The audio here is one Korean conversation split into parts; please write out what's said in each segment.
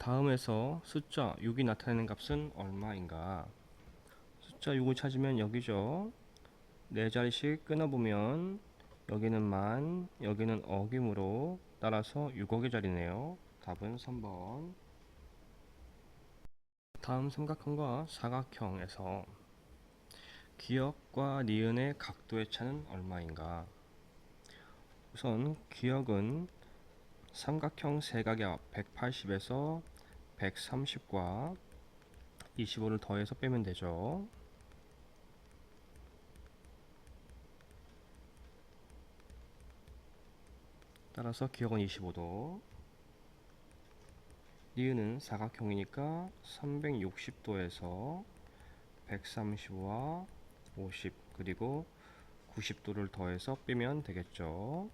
다음에서 숫자 6이 나타내는 값은 얼마인가? 숫자 6을 찾으면 여기죠. 네 자리씩 끊어보면 여기는 만, 여기는 억이므로 따라서 6억의 자리네요. 답은 3번. 다음 삼각형과 사각형에서 기역과 니은의 각도의 차는 얼마인가? 우선 기역은 삼각형 세각의 180에서 130과 25를 더해서 빼면 되죠. 따라서 기역은 25도. 니은은 사각형이니까 360도에서 135와 50 그리고 90도를 더해서 빼면 되겠죠.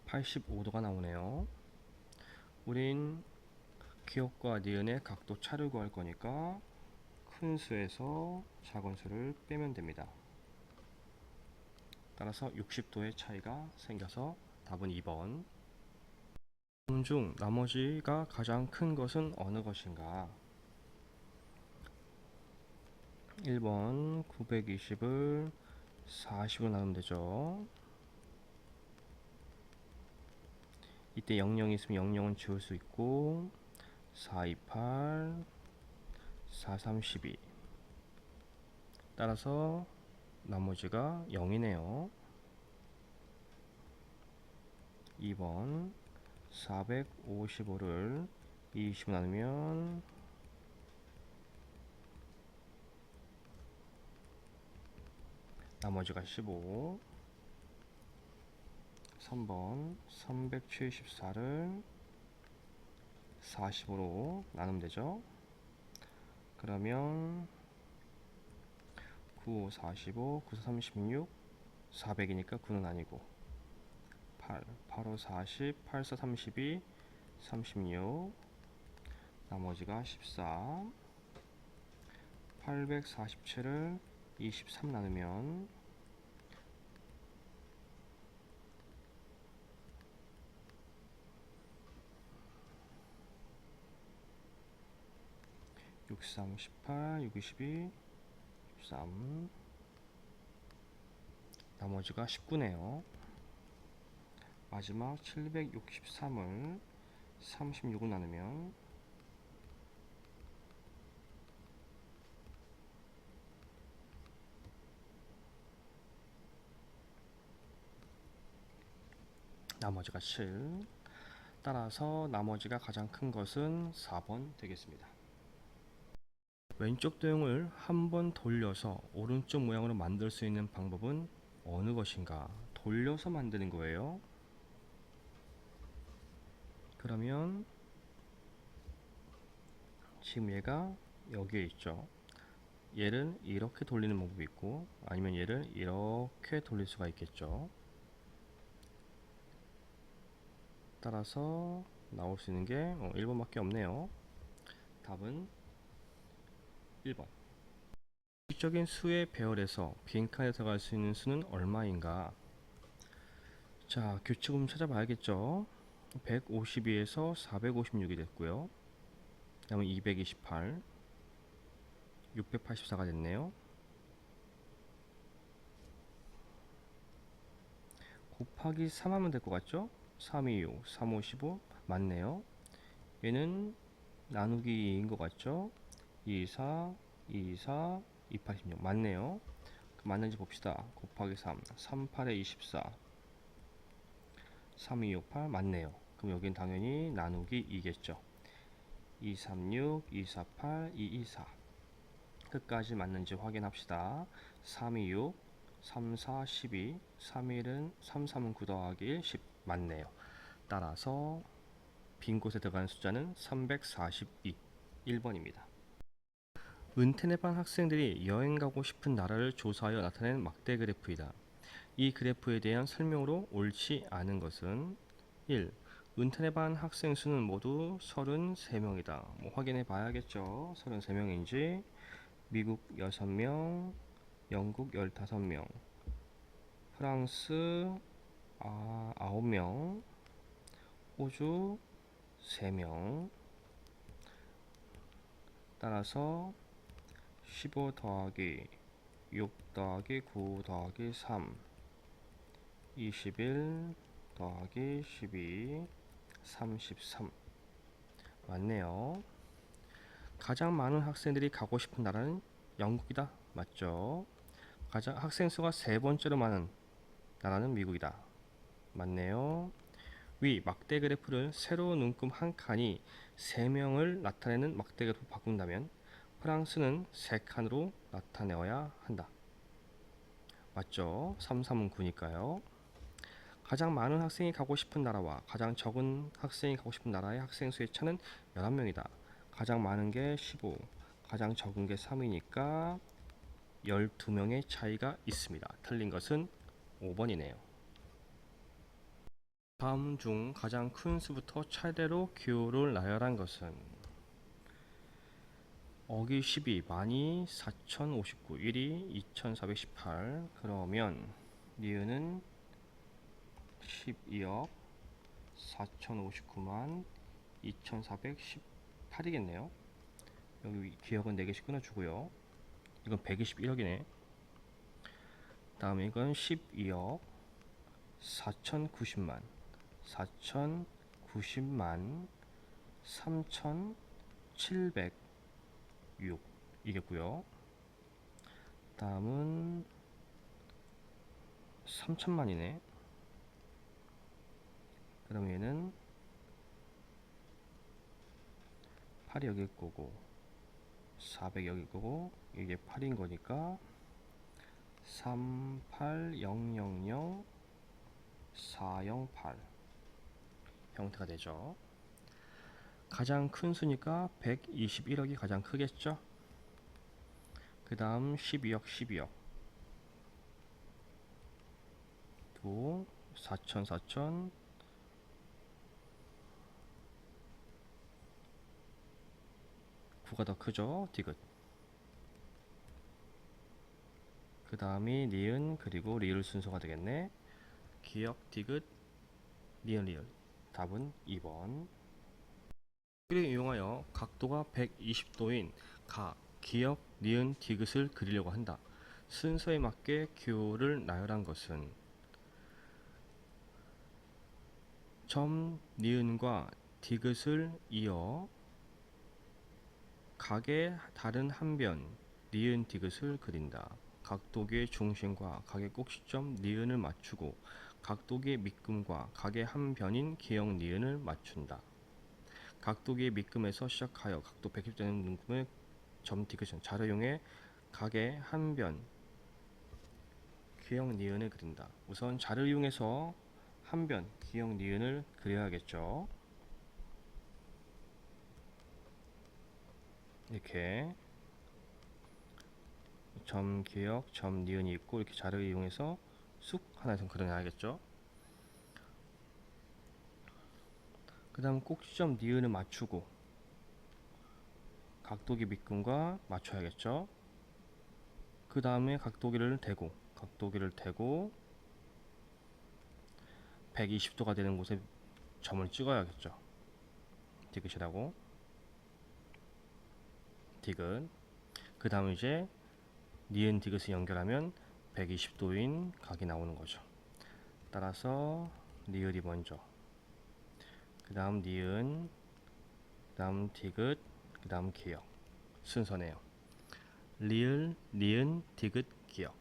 (85도가) 나오네요. 우린 기역과 니은의 각도 차를 구할 거니까 큰 수에서 작은 수를 빼면 됩니다. 따라서 60도의 차이가 생겨서 답은 2번. 다음 중 나머지가 가장 큰 것은 어느 것인가? 1번 920을 40으로 나누면 되죠. 이때 00이 있으면 00은 지울 수 있고 428 432 따라서 나머지가 0이네요. 2번 455를 20 나누면 나머지가 15. 3번 374를 40으로 나누면 되죠. 그러면 9, 5, 45, 9, 36, 400이니까 9는 아니고 8, 8, 5, 40, 8, 4, 32, 36 나머지가 14. 847을 23 나누면 63, 18, 6, 22, 13 나머지가 19네요. 마지막 763을 36을 나누면 나머지가 7. 따라서 나머지가 가장 큰 것은 4번 되겠습니다. 왼쪽 도형을 한 번 돌려서 오른쪽 모양으로 만들 수 있는 방법은 어느 것인가? 돌려서 만드는 거예요. 그러면 지금 얘가 여기에 있죠. 얘를 이렇게 돌리는 방법이 있고 아니면 얘를 이렇게 돌릴 수가 있겠죠. 따라서 나올 수 있는 게 1번밖에 없네요. 답은 1번. 규칙적인 수의 배열에서 빈칸에 들어갈 수 있는 수는 얼마인가? 자, 규칙을 좀 찾아봐야겠죠. 152에서 456이 됐고요. 다음은 228, 684가 됐네요. 곱하기 3 하면 될 것 같죠? 326, 355 맞네요. 얘는 나누기 2인 것 같죠? 24, 24, 286 맞네요. 맞는지 봅시다. 곱하기 3, 38에 24, 3268 맞네요. 그럼 여긴 당연히 나누기 2겠죠. 236, 248, 224 끝까지 맞는지 확인합시다. 326, 34, 12, 31은 33은 9 더하기 1, 10 맞네요. 따라서 빈 곳에 들어가는 숫자는 342, 1번입니다. 은퇴내반 학생들이 여행 가고 싶은 나라를 조사하여 나타낸 막대 그래프이다. 이 그래프에 대한 설명으로 옳지 않은 것은 1. 은퇴 반 학생 수는 모두 33명이다. 뭐 확인해 봐야겠죠. 33명인지. 미국 6명, 영국 15명, 프랑스 9명, 호주 3명. 따라서 15 더하기 6 더하기 9 더하기 3, 21 더하기 12, 33. 맞네요. 가장 많은 학생들이 가고 싶은 나라는 영국이다. 맞죠? 학생 수가 세 번째로 많은 나라는 미국이다. 맞네요. 위 막대 그래프를 세로 눈금 한 칸이 3명을 나타내는 막대 그래프로 바꾼다면 프랑스는 3칸으로 나타내어야 한다. 맞죠? 3, 3은 9니까요. 가장 많은 학생이 가고 싶은 나라와 가장 적은 학생이 가고 싶은 나라의 학생 수의 차는 11명이다. 가장 많은 게 15, 가장 적은 게 3이니까 12명의 차이가 있습니다. 틀린 것은 5번이네요. 다음 중 가장 큰 수부터 차례로 기호를 나열한 것은 어기 12, 많이 4059, 1이 2418. 그러면 니은은 12억 4059만 2418이겠네요. 여기 기억은 4개씩 끊어주고요. 이건 121억이네. 다음에 이건 12억 4090만 3706 이겠고요. 다음은 3000만이네. 그럼 얘는 8이 여길 거고 400 여길 거고 이게 8인 거니까 38000 408 형태가 되죠. 가장 큰 수니까 121억이 가장 크겠죠. 그 다음 12억 12억 또 4000 4000 9가 더 크죠. 디귿. 그 다음이 니은 그리고 리을 순서가 되겠네. 기역 디귿 니은 리을. 답은 2번. 를 이용하여 각도가 120도인 각 기역 니은 디귿을 그리려고 한다. 순서에 맞게 기호를 나열한 것은 점 니은과 디귿을 이어 각의 다른 한 변 니은 디귿을 그린다. 각도기의 중심과 각의 꼭지점 니은을 맞추고 각도기의 밑금과 각의 한 변인 기역 니은을 맞춘다. 각도기의 밑금에서 시작하여 각도 120도 되는 눈금의 점 디귿은 자를 이용해 각의 한 변 기역 니은을 그린다. 우선 자를 이용해서 한 변 기역 니은을 그려야겠죠. 이렇게 점 기역 점 니은이 있고 이렇게 자를 이용해서 쑥 하나에서 그려놔야겠죠. 그 다음 꼭지점 니은을 맞추고 각도기 밑금과 맞춰야겠죠. 그 다음에 각도기를 대고 120도가 되는 곳에 점을 찍어야겠죠. 디귿이라고. 디귿. 그 다음 이제 니은 디귿을 연결하면 120도인 각이 나오는 거죠. 따라서 리을이 먼저, 그 다음 니은, 그 다음 디귿, 그 다음 기역 순서네요. 리을, 니은, 디귿, 기역.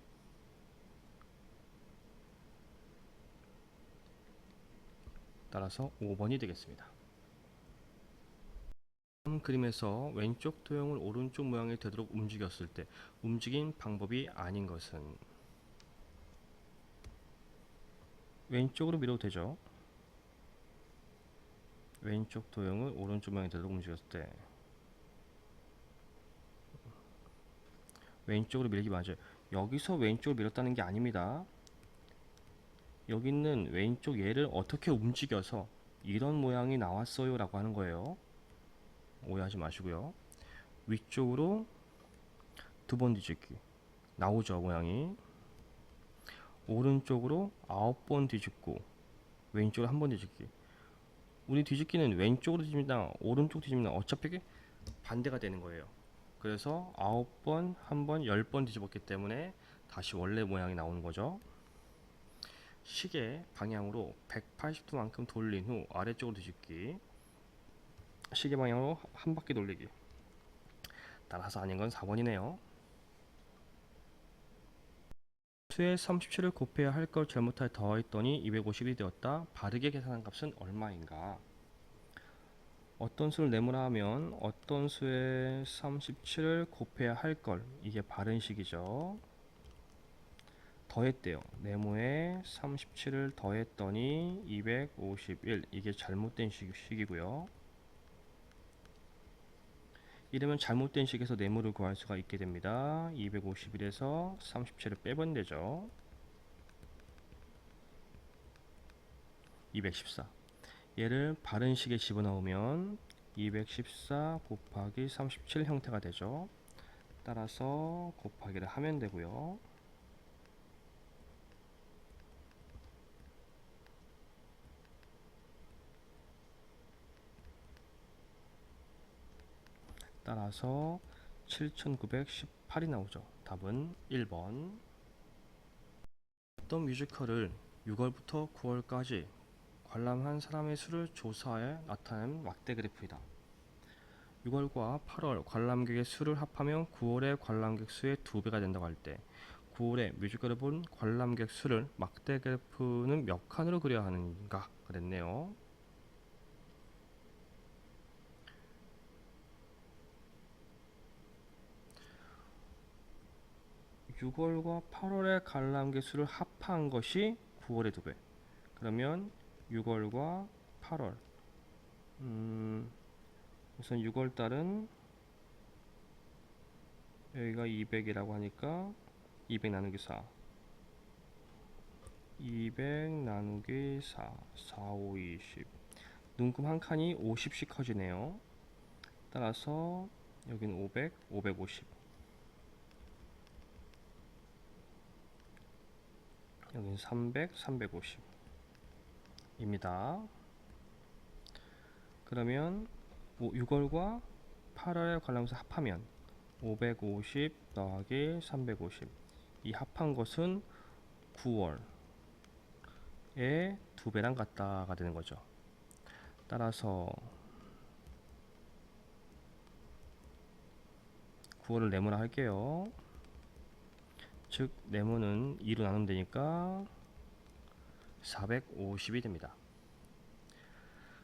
따라서 5번이 되겠습니다. 다음 그림에서 왼쪽 도형을 오른쪽 모양이 되도록 움직였을 때 움직인 방법이 아닌 것은 왼쪽으로 밀어도 되죠. 왼쪽 도형을 오른쪽 모양이 되도록 움직였을 때 왼쪽으로 밀기 맞아요. 여기서 왼쪽으로 밀었다는 게 아닙니다. 여기 있는 왼쪽 얘를 어떻게 움직여서 이런 모양이 나왔어요 라고 하는 거예요. 오해하지 마시고요. 위쪽으로 두 번 뒤집기 나오죠 모양이. 오른쪽으로 9번 뒤집고 왼쪽으로 한 번 뒤집기. 우리 뒤집기는 왼쪽으로 뒤집나 오른쪽 뒤집나 어차피 반대가 되는 거예요. 그래서 9번, 한 번, 10번 뒤집었기 때문에 다시 원래 모양이 나오는 거죠. 시계 방향으로 180도만큼 돌린 후 아래쪽으로 뒤집기. 시계 방향으로 한 바퀴 돌리기. 따라서 아닌 건 4번이네요. 수에 37을 곱해야 할 걸 잘못하여 더했더니 250이 되었다. 바르게 계산한 값은 얼마인가? 어떤 수를 내모라 하면 어떤 수에 37을 곱해야 할 걸, 이게 바른 식이죠. 더했대요. 네모에 37을 더했더니 251, 이게 잘못된 식이고요. 이러면 잘못된 식에서 네모를 구할 수가 있게 됩니다. 251에서 37을 빼면 되죠. 214. 얘를 바른 식에 집어넣으면 214 곱하기 37 형태가 되죠. 따라서 곱하기를 하면 되고요. 따라서 7918이 나오죠. 답은 1번. 어떤 뮤지컬을 6월부터 9월까지 관람한 사람의 수를 조사해 나타낸 막대 그래프이다. 6월과 8월 관람객의 수를 합하면 9월의 관람객 수의 2배가 된다고 할 때 9월에 뮤지컬을 본 관람객 수를 막대 그래프는 몇 칸으로 그려야 하는가 그랬네요. 6월과 8월의 관람객 수를 합한 것이 9월의 2배. 그러면 6월과 8월, 우선 6월달은 여기가 200이라고 하니까 200 나누기 4, 200 나누기 4, 4, 5, 20. 눈금 한 칸이 50씩 커지네요. 따라서 여기는 500, 550, 여기는 300, 350 입니다. 그러면 6월과 8월의 관람수 합하면 550 더하기 350, 이 합한 것은 9월의 2배랑 같다가 되는 거죠. 따라서 9월을 네모라 할게요. 즉 네모는 2로 나누면 되니까 450이 됩니다.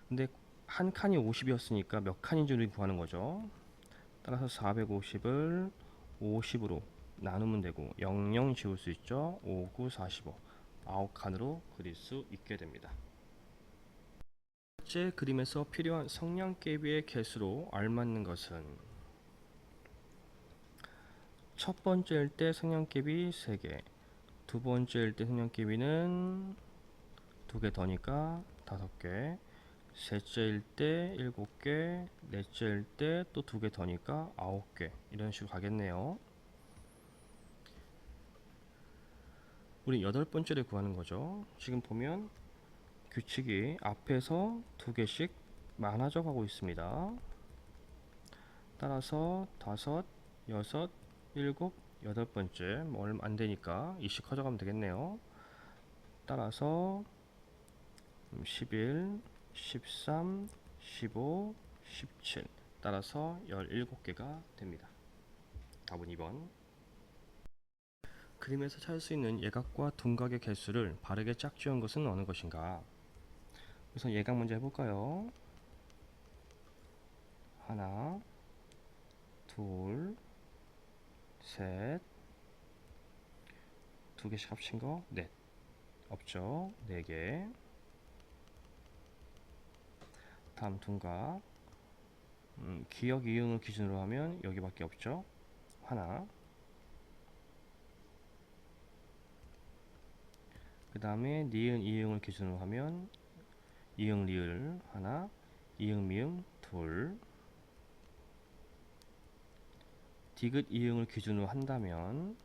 근데 한 칸이 50이었으니까 몇 칸인지 우리 구하는 거죠. 따라서 450을 50으로 나누면 되고 00 지울 수 있죠. 5, 9, 45, 9칸으로 그릴 수 있게 됩니다. 첫째 그림에서 필요한 성냥개비의 개수로 알맞는 것은 첫 번째일 때 성냥개비 3개, 두 번째일 때 성냥개비는 2개 더니까 5개, 셋째일 때 7개, 넷째일 때 또 2개 더니까 9개, 이런 식으로 가겠네요. 우리 8번째를 구하는 거죠. 지금 보면 규칙이 앞에서 2개씩 많아져 가고 있습니다. 따라서 5, 6, 7, 8번째 뭐 얼마 안 되니까 2씩 커져가면 되겠네요. 따라서 11, 13, 15, 17, 따라서 17개가 됩니다. 답은 2번. 그림에서 찾을 수 있는 예각과 둔각의 개수를 바르게 짝지은 것은 어느 것인가? 우선 예각 먼저 해볼까요? 하나, 둘, 셋, 2개씩 합친 거 넷. 없죠? 4개. 다음 둔각. 기역 이응을 기준으로 하면 여기밖에 없죠? 하나. 그 다음에 니은 이응을 기준으로 하면 이응 리을 하나, 이응 미음 둘. 디귿 이응을 기준으로 한다면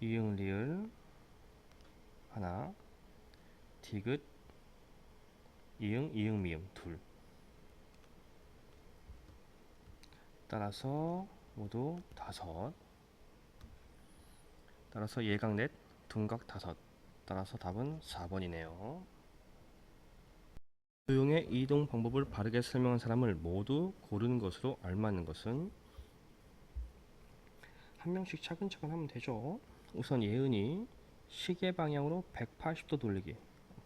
이응 리을 하나, 디귿 이응 이응 미음 둘. 따라서 모두 다섯. 따라서 예각 넷, 둔각 다섯. 따라서 답은 4번이네요. 조용의 이동 방법을 바르게 설명한 사람을 모두 고르는 것으로 알맞는 것은 한 명씩 차근차근 하면 되죠. 우선 예은이 시계 방향으로 180도 돌리기,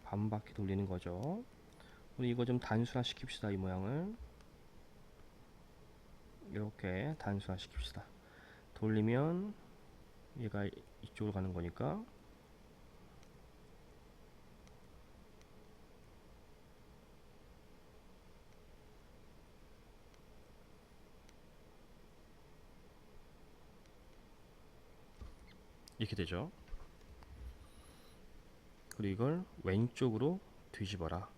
반바퀴 돌리는 거죠. 우리 이거 좀 단순화 시킵시다. 이 모양을 이렇게 단순화 시킵시다. 돌리면 얘가 이쪽으로 가는 거니까 이렇게 되죠. 그리고 이걸 왼쪽으로 뒤집어라.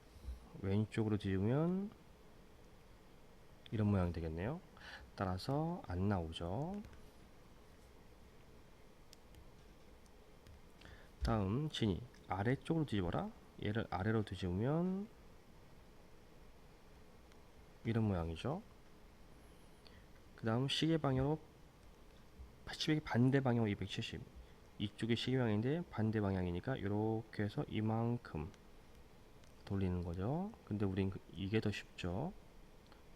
왼쪽으로 뒤집으면 이런 모양이 되겠네요. 따라서 안 나오죠. 다음 진이 아래쪽으로 뒤집어라. 얘를 아래로 뒤집으면 이런 모양이죠. 그 다음 시계 방향으로 시계 반대 방향으로 270. 이쪽이 시계 방향인데 반대 방향이니까 이렇게 해서 이만큼 돌리는 거죠. 근데 우린 이게 더 쉽죠.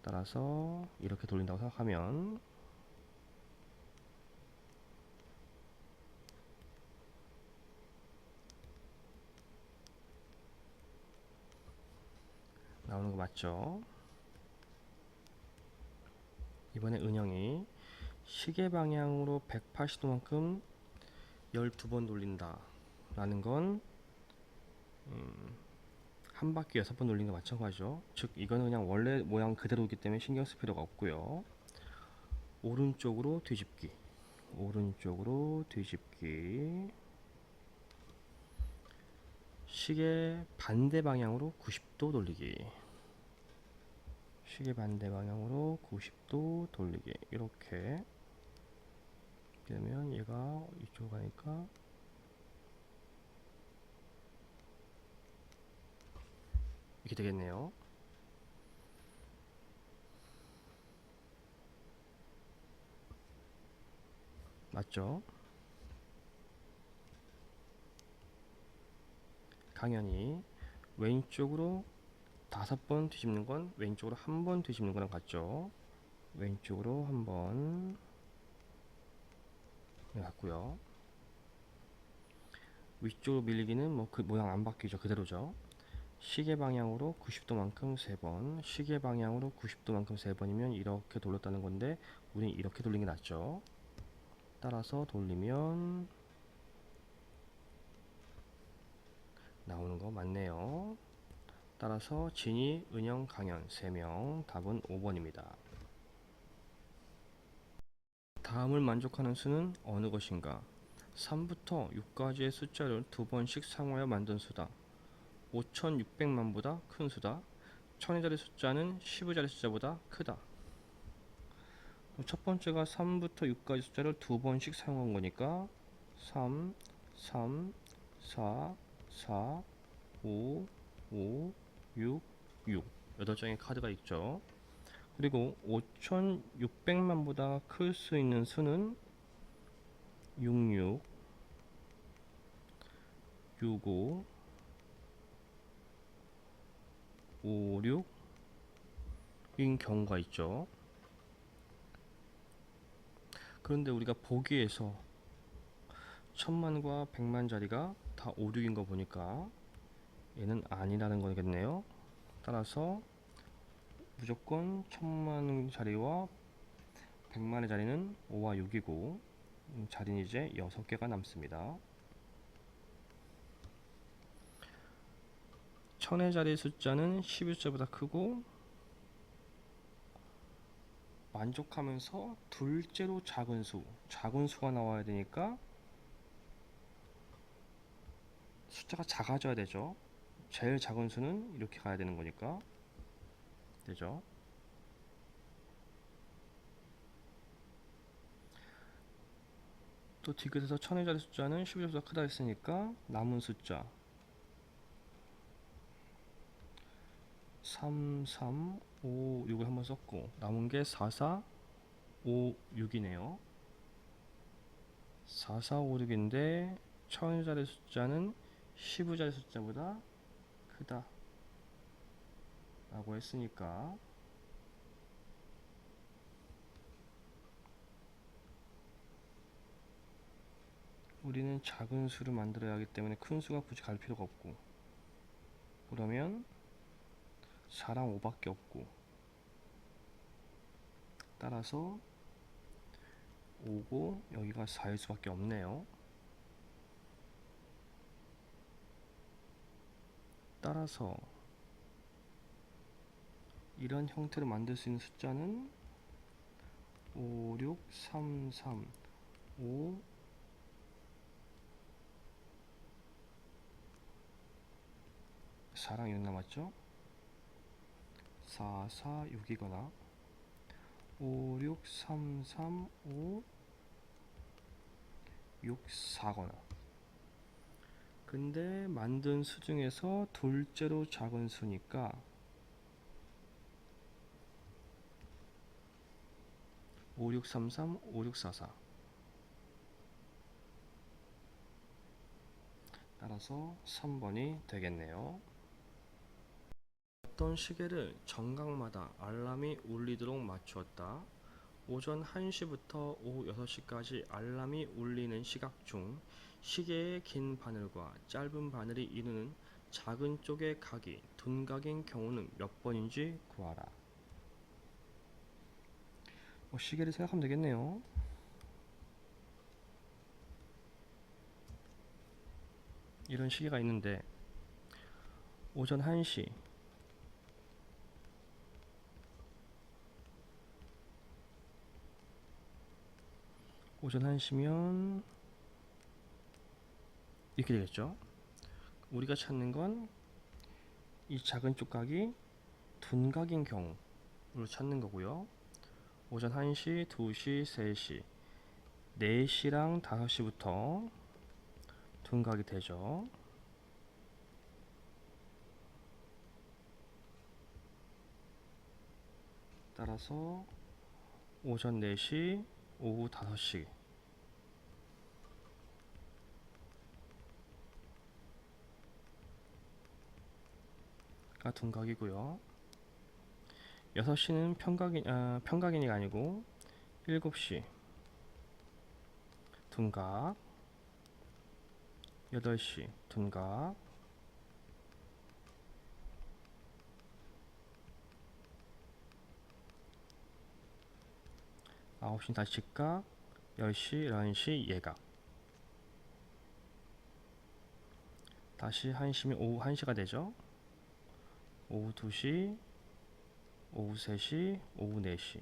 따라서 이렇게 돌린다고 생각하면 나오는 거 맞죠? 이번에 은영이 시계 방향으로 180도만큼 12번 돌린다 라는 건 한 바퀴 6번 돌리는 게 마찬가지죠. 즉 이거는 그냥 원래 모양 그대로이기 때문에 신경 쓸 필요가 없고요. 오른쪽으로 뒤집기, 오른쪽으로 뒤집기, 시계 반대 방향으로 90도 돌리기, 시계 반대 방향으로 90도 돌리기. 이렇게 되면 얘가 이쪽으로 가니까 이렇게 되겠네요. 맞죠? 당연히 왼쪽으로 5번 뒤집는 건 왼쪽으로 한 번 뒤집는 거랑 같죠. 왼쪽으로 한번 같고요. 위쪽으로 밀리기는 뭐 그 모양 안 바뀌죠. 그대로죠. 시계 방향으로 90도만큼 3번, 시계 방향으로 90도만큼 3번이면 이렇게 돌렸다는 건데 우린 이렇게 돌린 게 낫죠. 따라서 돌리면 나오는 거 맞네요. 따라서 진이, 은영, 강연 3명. 답은 5번입니다. 다음을 만족하는 수는 어느 것인가? 3부터 6까지의 숫자를 2번씩 상호하여 만든 수다. 5600만보다 큰 수다. 1000의 자리 숫자는 10의 자리 숫자보다 크다. 첫 번째가 3부터 6까지 숫자를 2번씩 사용한 거니까 3, 3, 4, 4, 5, 5, 6, 6. 8장의 카드가 있죠. 그리고 5600만보다 클 수 있는 수는 66, 65, 56인 경우가 있죠. 그런데 우리가 보기에서 1000만과 100만짜리가 다 5, 6인 거 보니까 얘는 아니라는 거겠네요. 따라서 무조건 1000만짜리와 100만의 자리는 5와 6이고 자리는 이제 6개가 남습니다. 1000의 자리 숫자는 11숫자보다 크고 만족하면서 둘째로 작은 수가 나와야 되니까 숫자가 작아져야 되죠. 제일 작은 수는 이렇게 가야 되는 거니까. 되죠. 또 디귿에서 1000의 자리 숫자는 12조보다 크다 했으니까 남은 숫자 3, 3, 5, 6을 한번 썼고 남은 게 4, 4, 5, 6이네요. 4, 4, 5, 6인데 1000의 자리 숫자는 10의 자리 숫자보다 크다 라고 했으니까 우리는 작은 수를 만들어야 하기 때문에 큰 수가 굳이 갈 필요가 없고, 그러면 4랑 5밖에 없고, 따라서 5고 여기가 4일 수밖에 없네요. 따라서 이런 형태로 만들 수 있는 숫자는 5, 6, 3, 3, 5, 4랑 6 남았죠? 4, 4, 6이거나 5, 6, 3, 3, 5, 6, 4거나. 근데 만든 수 중에서 둘째로 작은 수니까 5, 6, 3, 3, 5, 6, 4, 4. 따라서 3번이 되겠네요. 어떤 시계를 정각마다 알람이 울리도록 맞추었다. 오전 1시부터 오후 6시까지 알람이 울리는 시각 중 시계의 긴 바늘과 짧은 바늘이 이루는 작은 쪽의 각이 둔각인 경우는 몇 번인지 구하라. 시계를 생각하면 되겠네요. 이런 시계가 있는데 오전 1시, 오전 1시면 이렇게 되겠죠. 우리가 찾는 건 이 작은 쪽각이 둔각인 경우를 찾는 거고요. 오전 1시, 2시, 3시, 4시랑 5시부터 둔각이 되죠. 따라서 오전 4시, 오후 5시가 둔각이고요. 6시는 평각인이 아니고 7시 둔각, 8시 둔각, 9시 다시 직각, 10시, 11시 예각. 다시 1시면 오후 1시가 되죠. 오후 2시, 오후 3시, 오후 4시,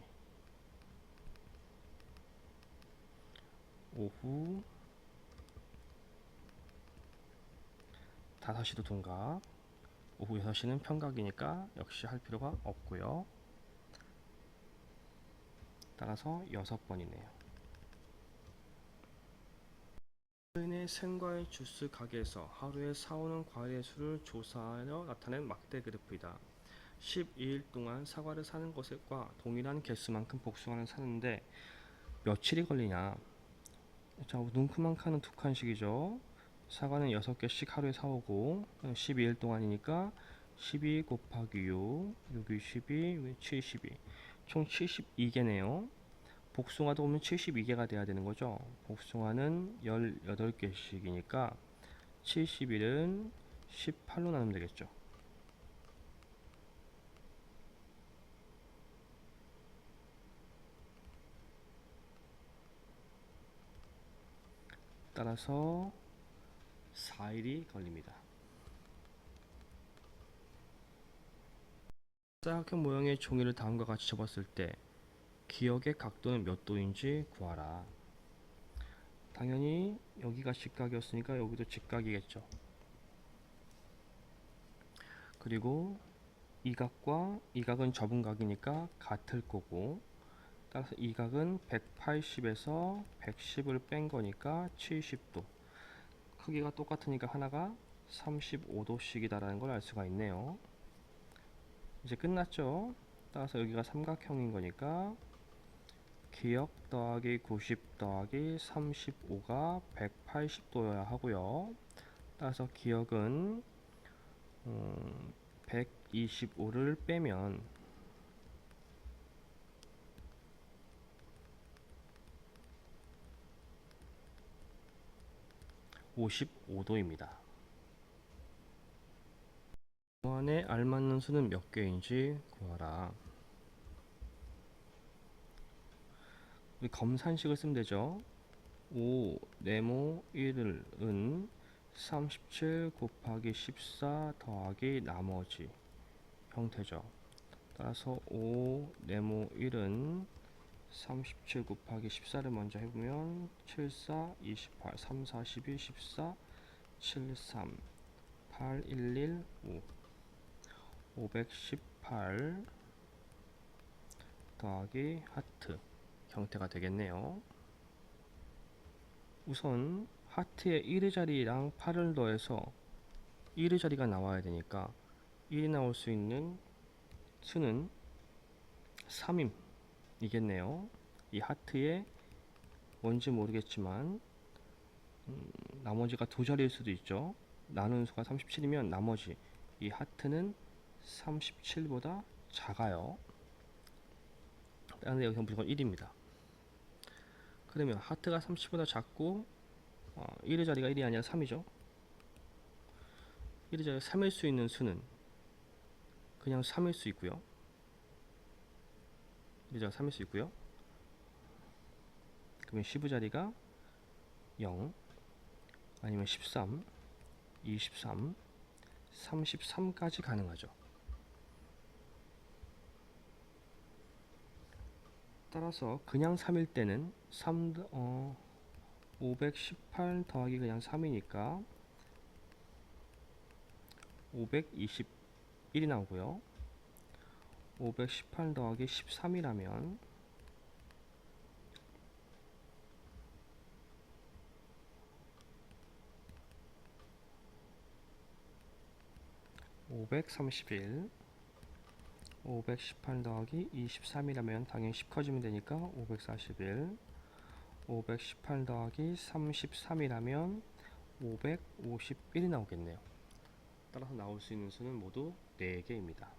오후 5시도 둔각, 오후 6시는 평각이니까 역시 할 필요가 없고요. 따라서 6번이네요. 의 생과일 주스 가게에서 하루에 사오는 과일의 수를 조사하여 나타낸 막대 그래프이다. 12일 동안 사과를 사는 것과 동일한 개수만큼 복숭아를 사는데 며칠이 걸리냐. 자, 눈크만 칸은 두 칸씩이죠. 사과는 6개씩 하루에 사오고 12일 동안이니까 12 곱하기 6, 6이 12, 72, 총 72개네요. 복숭아도 보면 72개가 돼야 되는 거죠. 복숭아는 18개씩이니까 71은 18로 나누면 되겠죠. 따라서 4일이 걸립니다. 사각형 모양의 종이를 다음과 같이 접었을 때 기역의 각도는 몇 도인지 구하라. 당연히 여기가 직각이었으니까 여기도 직각이겠죠. 그리고 이 각은 접은 각이니까 같을 거고, 따라서 이 각은 180에서 110을 뺀 거니까 70도. 크기가 똑같으니까 하나가 35도씩이다라는 걸 알 수가 있네요. 이제 끝났죠? 따라서 여기가 삼각형인 거니까 기역 더하기 90 더하기 35가 180도여야 하고요. 따라서 기역은 125를 빼면 55도입니다. 무한에 알맞는 수는 몇 개인지 구하라. 우리 검산식을 쓰면 되죠. 5 네모 1은 37 곱하기 14 더하기 나머지 형태죠. 따라서 5 네모 1은 37 곱하기 14를 먼저 해보면 7, 4, 28, 3, 4, 12, 14, 7, 3, 8, 1, 1, 5 518 더하기 하트 형태가 되겠네요. 우선 하트에 1의 자리랑 8을 더해서 1의 자리가 나와야 되니까 1이 나올 수 있는 수는 3이겠네요. 이 하트에 뭔지 모르겠지만 나머지가 두 자리일 수도 있죠. 나누는 수가 37이면 나머지 이 하트는 37보다 작아요. 그런데 여기서 무조건 1입니다. 그러면 하트가 30보다 작고 1의 자리가 1이 아니라 3이죠. 1의 자리가 3일 수 있는 수는 그냥 3일 수 있고요. 1의 자리가 3일 수 있고요. 그러면 10의 자리가 0 아니면 13, 23, 33까지 가능하죠. 따라서 그냥 3일 때는 518 더하기 그냥 3이니까 521이 나오고요. 518 더하기 13이라면 531 518 더하기 23이라면 당연히 10 커지면 되니까 541 518 더하기 33이라면 551이 나오겠네요. 따라서 나올 수 있는 수는 모두 4개입니다.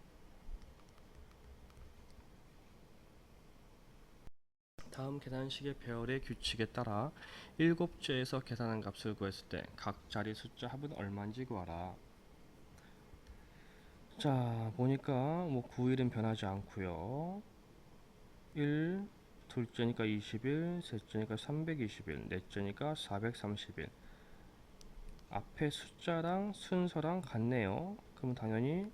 다음 계산식의 배열의 규칙에 따라 7제에서 계산한 값을 구했을 때 각 자리 숫자 합은 얼마인지 구하라. 자, 보니까 뭐 9일은 변하지 않고요. 1, 둘째니까 21, 셋째니까 321, 넷째니까 431. 앞에 숫자랑 순서랑 같네요. 그럼 당연히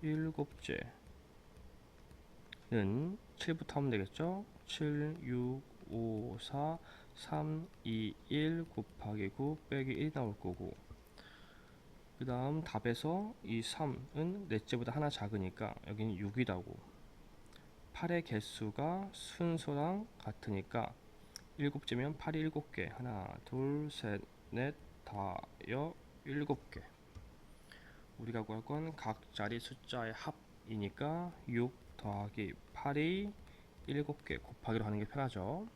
7째는 7부터 하면 되겠죠? 7, 6, 5, 4, 3, 2, 1 곱하기 9 빼기 1 나올 거고, 그 다음 답에서 이 3은 넷째보다 하나 작으니까 여기는 6이라고, 8의 개수가 순서랑 같으니까 7째면 8이 7개, 하나 둘 셋 넷 다여 7개. 우리가 구할 건 각 자리 숫자의 합이니까 6 더하기 8이 7개 곱하기로 하는 게 편하죠.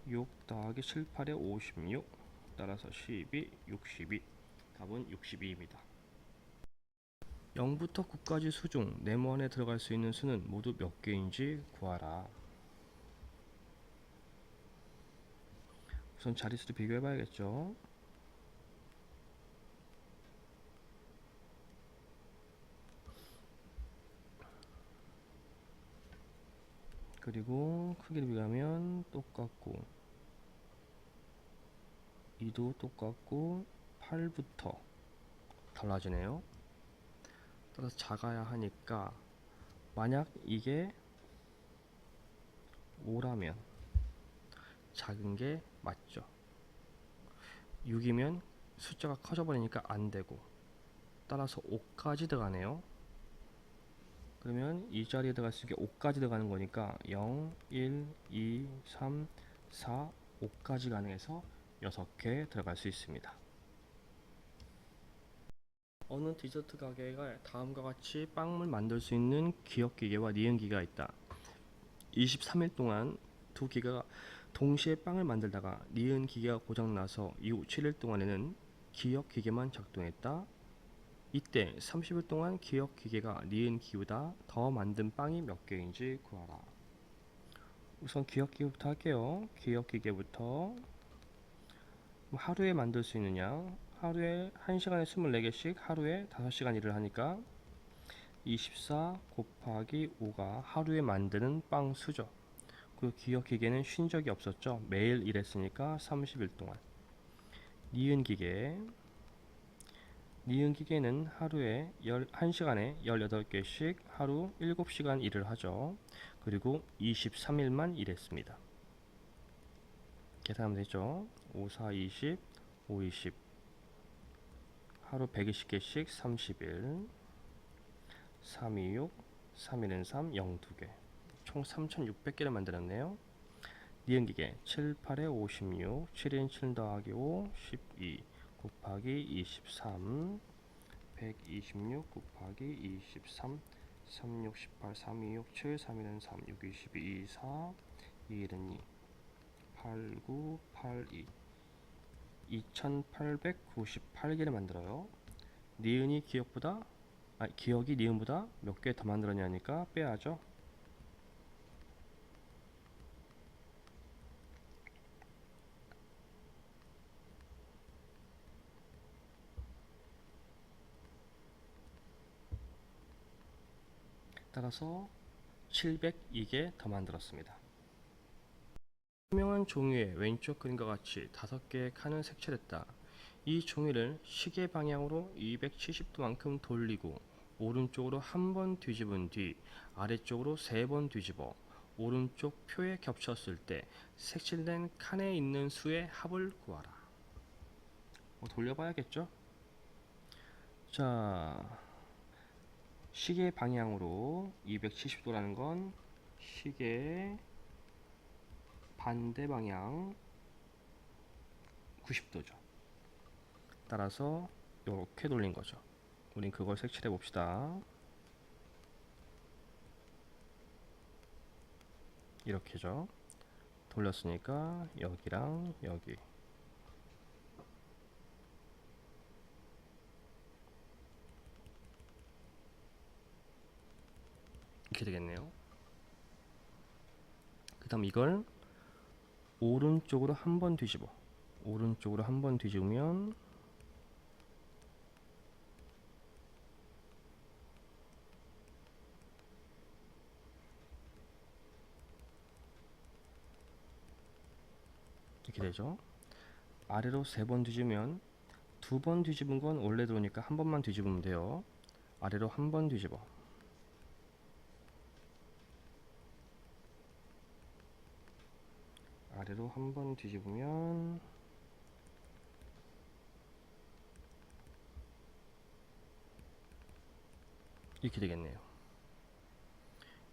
6 더하기 7, 8에 56, 따라서 12, 62. 답은 62입니다. 0부터 9까지 수 중 네모 안에 들어갈 수 있는 수는 모두 몇 개인지 구하라. 우선 자릿수도 비교해 봐야겠죠. 그리고 크기를 비교하면 똑같고 2도 똑같고 8부터 달라지네요. 따라서 작아야 하니까 만약 이게 5라면 작은 게 맞죠. 6이면 숫자가 커져 버리니까 안 되고, 따라서 5까지 들어가네요. 그러면 이 자리에 들어갈 수 있게 5까지 들어가는 거니까 0, 1, 2, 3, 4, 5까지 가능해서 6개 들어갈 수 있습니다. 어느 디저트 가게가 다음과 같이 빵을 만들 수 있는 기역기계와 니은기계가 있다. 23일 동안 두 기계가 동시에 빵을 만들다가 니은기계가 고장나서 이후 7일 동안에는 기역기계만 작동했다. 이때 30일 동안 기역기계가 니은기보다 더 만든 빵이 몇 개인지 구하라. 우선 기역기계부터 할게요. 기역기계부터 하루에 만들 수 있는 양, 하루에 1시간에 24개씩 하루에 5시간 일을 하니까 24 곱하기 5가 하루에 만드는 빵 수죠. 그리고 기역기계는 쉰 적이 없었죠. 매일 일했으니까 30일 동안. 니은기계는 하루에 1시간에 18개씩 하루 7시간 일을 하죠. 그리고 23일만 일했습니다. 계산하면 되죠. 5, 4, 20, 5, 20 하루 120개씩 30일 3, 2, 6 3일은 3, 0, 2개 총 3600개를 만들었네요. 니은기계 7, 8에 56 7인 7 더하기 5 12 곱하기 23 126 곱하기 23 36 18 3, 2, 6 7 3일은 3 6, 22 2, 4 2일은 2 8, 9 8, 2 2898개를 만들어요. 니은이 기억이 니은보다 몇 개 더 만들었냐니까 빼야죠. 따라서 702개 더 만들었습니다. 투명한 종이에 왼쪽 그림과 같이 5개의 칸을 색칠했다. 이 종이를 시계 방향으로 270도만큼 돌리고 오른쪽으로 한 번 뒤집은 뒤 아래쪽으로 3번 뒤집어 오른쪽 표에 겹쳤을 때 색칠된 칸에 있는 수의 합을 구하라. 돌려봐야겠죠? 자, 시계 방향으로 270도라는 건 시계 반대 방향 90도죠. 따라서 이렇게 돌린 거죠. 우린 그걸 색칠해 봅시다. 이렇게죠. 돌렸으니까 여기랑 여기 이렇게 되겠네요. 그 다음 이걸 오른쪽으로 한 번 뒤집어 오른쪽으로 한 번 뒤집으면 이렇게 되죠. 아래로 3번 뒤집으면 2번 뒤집은 건 원래 들어오니까 한 번만 뒤집으면 돼요. 아래로 한 번 뒤집어 아래로 한 번 뒤집으면 이렇게 되겠네요.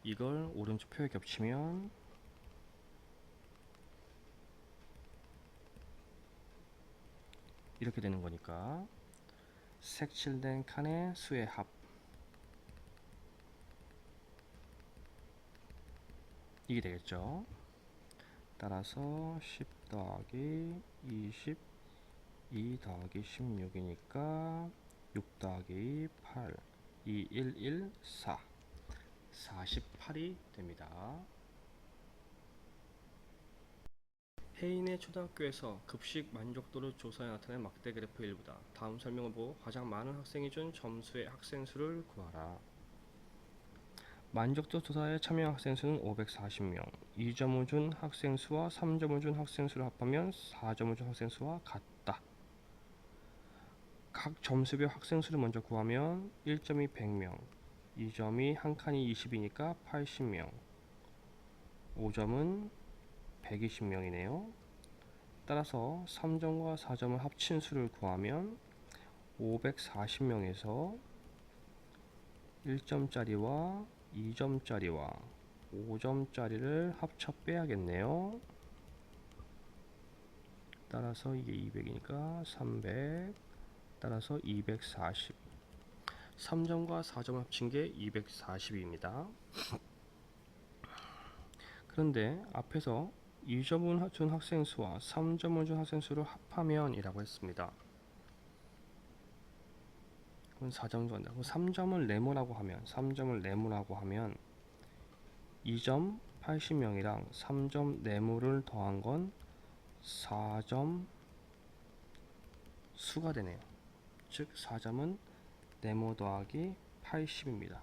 이걸 오른쪽 표에 겹치면 이렇게 되는 거니까 색칠된 칸의 수의 합 이게 되겠죠. 따라서 10 더하기 20 2 더하기 16이니까 6 더하기 8 2, 1, 1, 4 48이 됩니다. 해인의 초등학교에서 급식 만족도를 조사해 나타낸 막대 그래프 일부다. 다음 설명을 보고 가장 많은 학생이 준 점수의 학생 수를 구하라. 만족도 조사에 참여한 학생 수는 540명. 2점을 준 학생 수와 3점을 준 학생 수를 합하면 4점을 준 학생 수와 같다. 각 점수별 학생 수를 먼저 구하면 1점이 100명, 2점이 한 칸이 20이니까 80명, 5점은 120명이네요. 따라서 3점과 4점을 합친 수를 구하면 540명에서 1점짜리와 2점짜리와 5점짜리를 합쳐 빼야겠네요. 따라서 이게 200이니까 300, 따라서 240. 3점과 4점 합친 게 240입니다. 그런데 앞에서 2점을 준 학생 수와 3점을 준 학생 수를 합하면 이라고 했습니다. 그럼 4점 준다. 그럼 3점을 네모라고 하면 2점 80명이랑 3점 네모를 더한 건 4점 수가 되네요. 즉 4점은 네모 더하기 80입니다.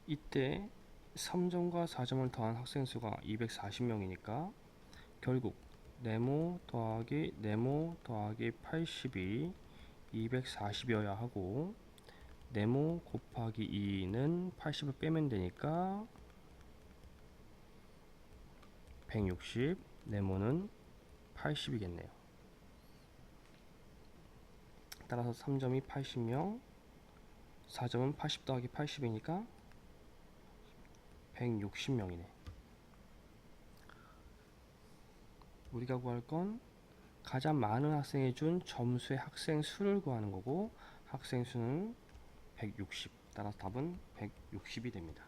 이때 3점과 4점을 더한 학생 수가 240명이니까 결국 네모 더하기 네모 더하기 80이 240이어야 하고, 네모 곱하기 2는 80을 빼면 되니까 160, 네모는 80이겠네요. 따라서 3점이 80명, 4점은 80 더하기 80이니까 160명이네. 우리가 구할 건 가장 많은 학생이 준 점수의 학생 수를 구하는 거고, 학생 수는 160. 따라서 답은 160이 됩니다.